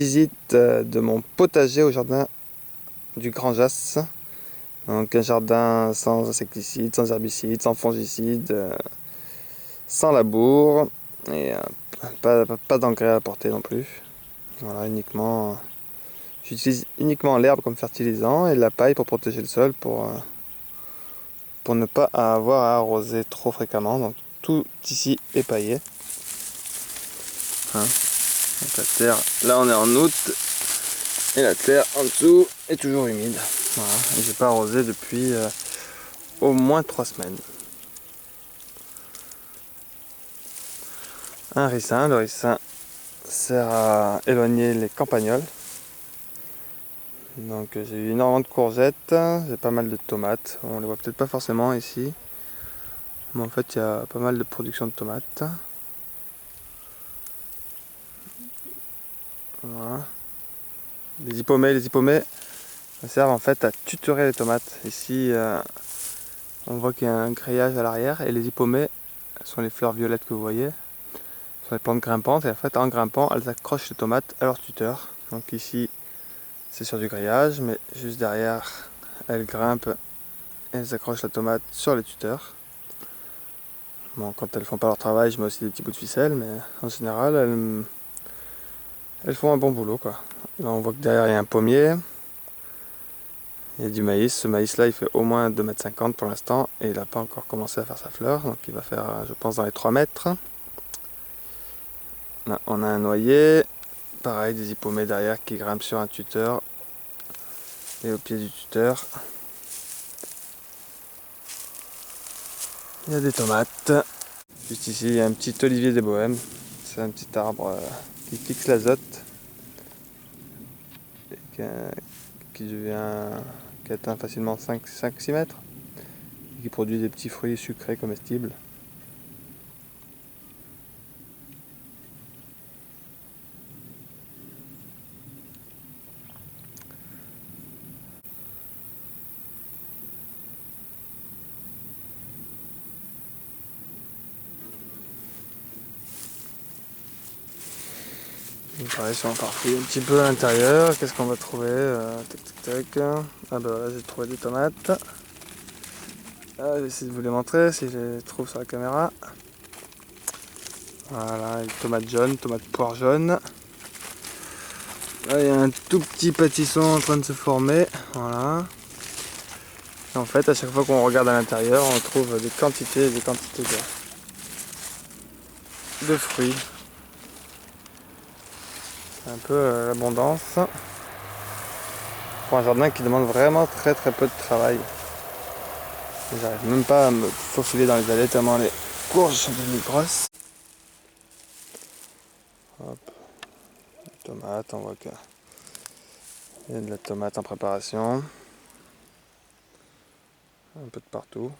Visite de mon potager au jardin du Grand Jas. Donc un jardin sans insecticides, sans herbicides, sans fongicides, sans labour et pas d'engrais à apporter non plus. Voilà, j'utilise uniquement l'herbe comme fertilisant et la paille pour protéger le sol pour ne pas avoir à arroser trop fréquemment. Donc tout ici est paillé. Hein. Donc la terre, là on est en août et la terre en dessous est toujours humide. Voilà, j'ai pas arrosé depuis au moins 3 semaines. Un ricin, le ricin sert à éloigner les campagnols. Donc j'ai eu énormément de courgettes, j'ai pas mal de tomates. On les voit peut-être pas forcément ici, mais en fait il y a pas mal de production de tomates. Voilà. Les hippomées servent en fait à tutorer les tomates. Ici on voit qu'il y a un grillage à l'arrière et les hippomées sont les fleurs violettes que vous voyez. Sont les plantes grimpantes et en fait en grimpant elles accrochent les tomates à leur tuteur. Donc ici c'est sur du grillage, mais juste derrière elles grimpent et elles accrochent la tomate sur les tuteurs. Bon, quand elles font pas leur travail, je mets aussi des petits bouts de ficelle, mais en général elles font un bon boulot quoi. Là on voit que derrière il y a un pommier, il y a du maïs. Ce maïs là il fait au moins 2,50 m pour l'instant et il n'a pas encore commencé à faire sa fleur, donc il va faire je pense dans les 3 mètres. Là on a un noyer, pareil des hippomées derrière qui grimpent sur un tuteur et au pied du tuteur il y a des tomates. Juste ici il y a un petit olivier des bohèmes, c'est un petit arbre qui fixe l'azote et qui atteint facilement 5-6 mètres et qui produit des petits fruits sucrés comestibles. Pareil, si on parfouille un petit peu à l'intérieur, qu'est-ce qu'on va trouver tac, tac, tac. Ah bah voilà, j'ai trouvé des tomates. Ah, je vais essayer de vous les montrer si je les trouve sur la caméra. Voilà, une tomate jaune, tomate poire jaune. Là, il y a un tout petit pâtisson en train de se former. Voilà. Et en fait, à chaque fois qu'on regarde à l'intérieur, on trouve des quantités et des quantités de fruits. C'est un peu l'abondance. Pour un jardin qui demande vraiment très peu de travail. J'arrive même pas à me faufiler dans les allées tellement les courges sont devenues grosses. Hop, tomate, on voit qu'il y a de la tomate en préparation. Un peu de partout.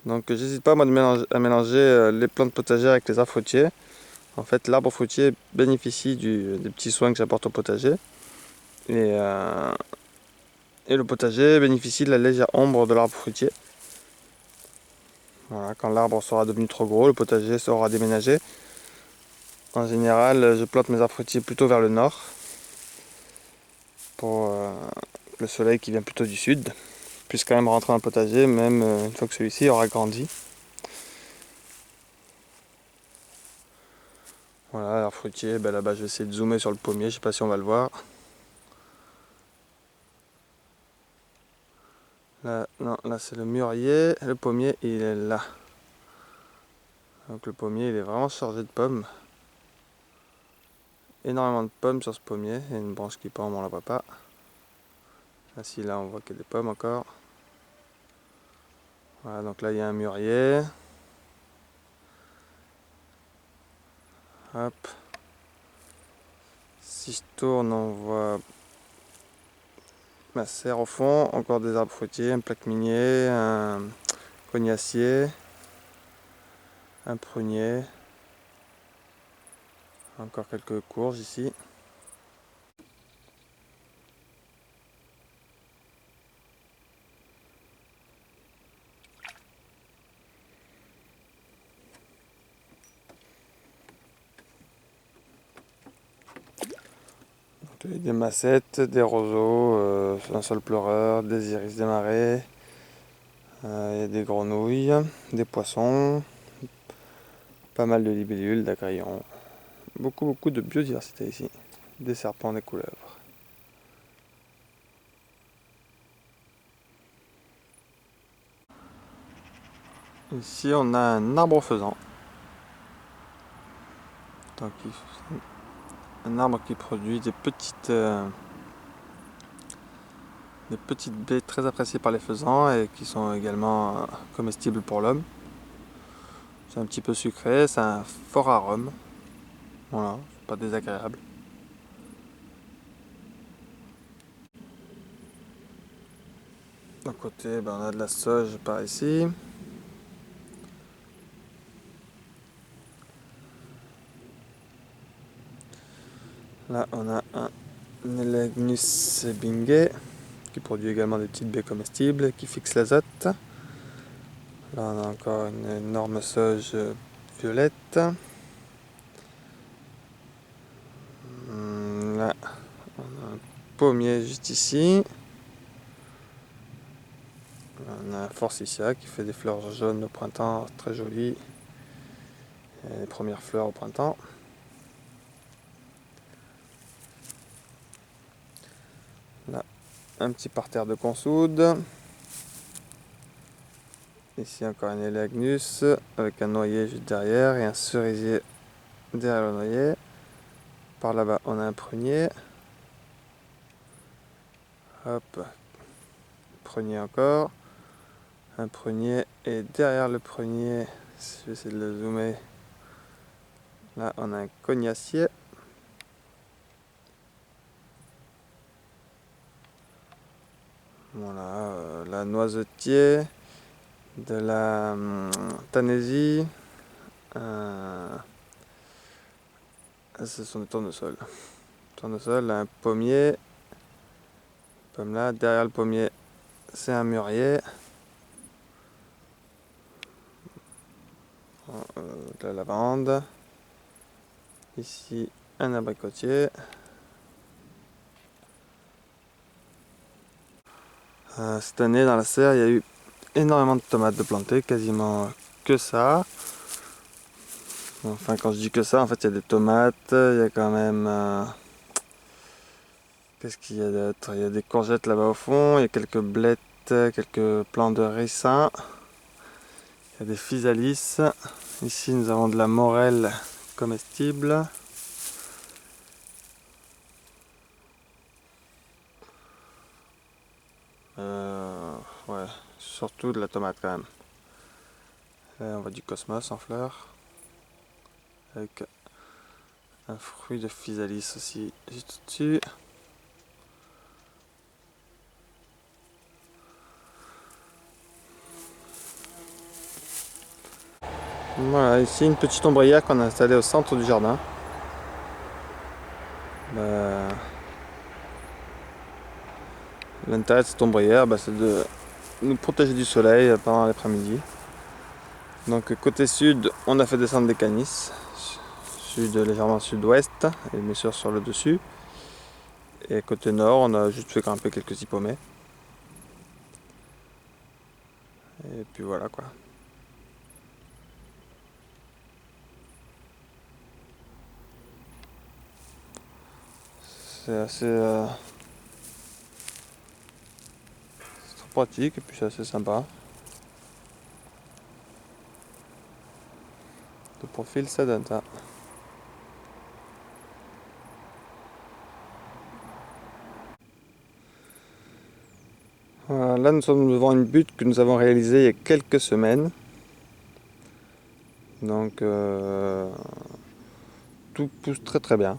Donc j'hésite pas moi à mélanger les plantes potagères avec les arbres fruitiers. En fait l'arbre fruitier bénéficie des petits soins que j'apporte au potager. Et le potager bénéficie de la légère ombre de l'arbre fruitier. Voilà, quand l'arbre sera devenu trop gros, le potager sera déménagé. En général, je plante mes arbres fruitiers plutôt vers le nord, pour le soleil qui vient plutôt du sud, puisse quand même rentrer dans le potager, même une fois que celui-ci aura grandi. Voilà, l'arbre fruitier, ben là-bas je vais essayer de zoomer sur le pommier, je sais pas si on va le voir. Là, non, là c'est le mûrier, le pommier il est là. Donc le pommier il est vraiment chargé de pommes. Énormément de pommes sur ce pommier, il y a une branche qui pend, mais on la voit pas. Là, si, là on voit qu'il y a des pommes encore. Voilà, donc là il y a un mûrier. Hop. Si je tourne, on voit ma serre au fond, encore des arbres fruitiers, un plaque minier, un cognacier, un prunier, encore quelques courges ici. Des massettes, des roseaux, un sol pleureur, des iris des marais, il y a des grenouilles, des poissons, pas mal de libellules, d'agrillons. Beaucoup de biodiversité ici. Des serpents, des couleuvres. Ici on a un arbre faisant. Donc, un arbre qui produit des petites baies très appréciées par les faisans et qui sont également comestibles pour l'homme. C'est un petit peu sucré, c'est un fort arôme. Voilà, c'est pas désagréable. D'un côté, on a de la sauge par ici. Là, on a un Nelegnus bingay qui produit également des petites baies comestibles et qui fixe l'azote. Là, on a encore une énorme sauge violette. Là, on a un pommier juste ici. Là, on a un forsythia qui fait des fleurs jaunes au printemps, très jolies. Et les premières fleurs au printemps. Là, un petit parterre de consoude. Ici encore un Elaeagnus avec un noyer juste derrière et un cerisier derrière le noyer. Par là-bas on a un prunier. Hop, prunier encore. Un prunier et derrière le prunier, je vais essayer de le zoomer. Là on a un cognacier. Voilà, la noisetier, de la tanésie. Ce sont des tournesols. Tournesol, un pommier. Pomme là, derrière le pommier, c'est un mûrier. De la lavande. Ici, un abricotier. Cette année, dans la serre, il y a eu énormément de tomates de plantées, quasiment que ça. Enfin, quand je dis que ça, en fait, il y a des tomates, il y a quand même... qu'est-ce qu'il y a d'autre? Il y a des courgettes là-bas au fond, il y a quelques blettes, quelques plants de ricin. Il y a des physalis. Ici, nous avons de la morelle comestible. Ouais, surtout de la tomate quand même. Là, on voit du cosmos en fleurs. Avec un fruit de physalis aussi juste au-dessus. Voilà, ici une petite ombrière qu'on a installée au centre du jardin. L'intérêt de cette ombrière, c'est de nous protéger du soleil pendant l'après-midi. Donc côté sud, on a fait descendre des canis, sud légèrement sud-ouest, et bien sûr sur le dessus. Et côté nord, on a juste fait grimper quelques hippomées. Et puis voilà quoi. C'est assez c'est trop pratique et puis c'est assez sympa. De profil, ça donne ça. Voilà, là nous sommes devant une butte que nous avons réalisée il y a quelques semaines. Donc tout pousse très très bien.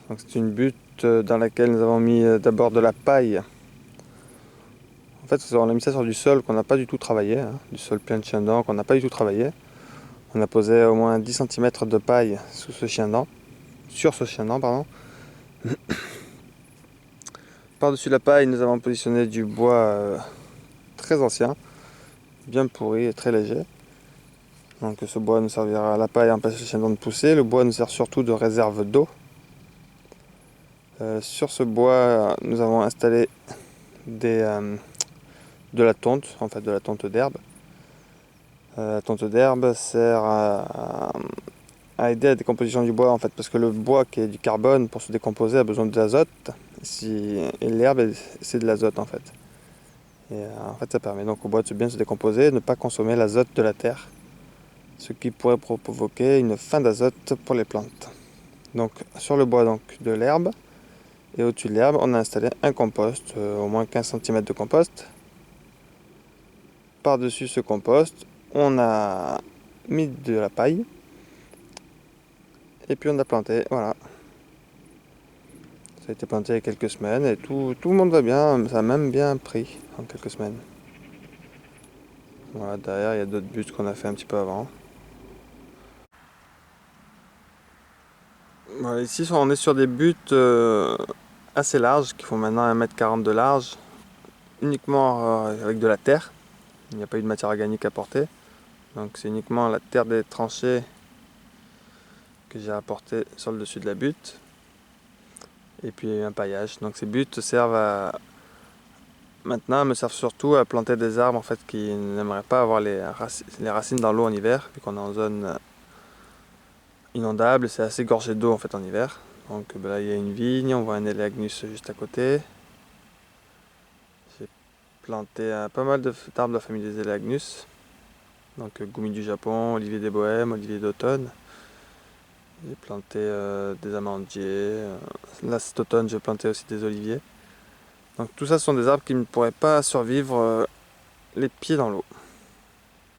Donc c'est une butte dans laquelle nous avons mis d'abord de la paille. En fait, on a mis ça sur du sol qu'on n'a pas du tout travaillé, hein, du sol plein de chiens-dents qu'on n'a pas du tout travaillé. On a posé au moins 10 cm de paille sur ce chien-dent, pardon. Par-dessus la paille, nous avons positionné du bois très ancien, bien pourri et très léger. Donc ce bois nous servira, la paille empêche les chênes de pousser, le bois nous sert surtout de réserve d'eau. Sur ce bois, nous avons installé de la tonte, en fait de la tonte d'herbe. La tonte d'herbe sert à aider à la décomposition du bois, en fait, parce que le bois qui est du carbone, pour se décomposer, a besoin d'azote, et l'herbe c'est de l'azote en fait. Et en fait ça permet donc au bois de bien se décomposer et de ne pas consommer l'azote de la terre, ce qui pourrait provoquer une fin d'azote pour les plantes. Donc sur le bois donc, de l'herbe, et au-dessus de l'herbe, on a installé un compost, au moins 15 cm de compost. Par-dessus ce compost, on a mis de la paille. Et puis on a planté, voilà. Ça a été planté il y a quelques semaines et tout le monde va bien, ça a même bien pris en quelques semaines. Voilà, derrière il y a d'autres buts qu'on a fait un petit peu avant. Voilà, ici on est sur des buts assez larges, qui font maintenant 1,40 m de large, uniquement avec de la terre. Il n'y a pas eu de matière organique apportée. Donc c'est uniquement la terre des tranchées que j'ai apporté sur le dessus de la butte. Et puis un paillage. Donc ces buttes me servent surtout à planter des arbres en fait, qui n'aimeraient pas avoir les racines dans l'eau en hiver, vu qu'on est en zone inondable, c'est assez gorgé d'eau en fait en hiver. Donc là il y a une vigne, on voit un Elaeagnus juste à côté. J'ai planté pas mal d'arbres de la famille des Elaeagnus. Donc Goumi du Japon, Olivier des Bohèmes, Olivier d'automne. J'ai planté des amandiers. Là cet automne j'ai planté aussi des oliviers. Donc tout ça ce sont des arbres qui ne pourraient pas survivre les pieds dans l'eau.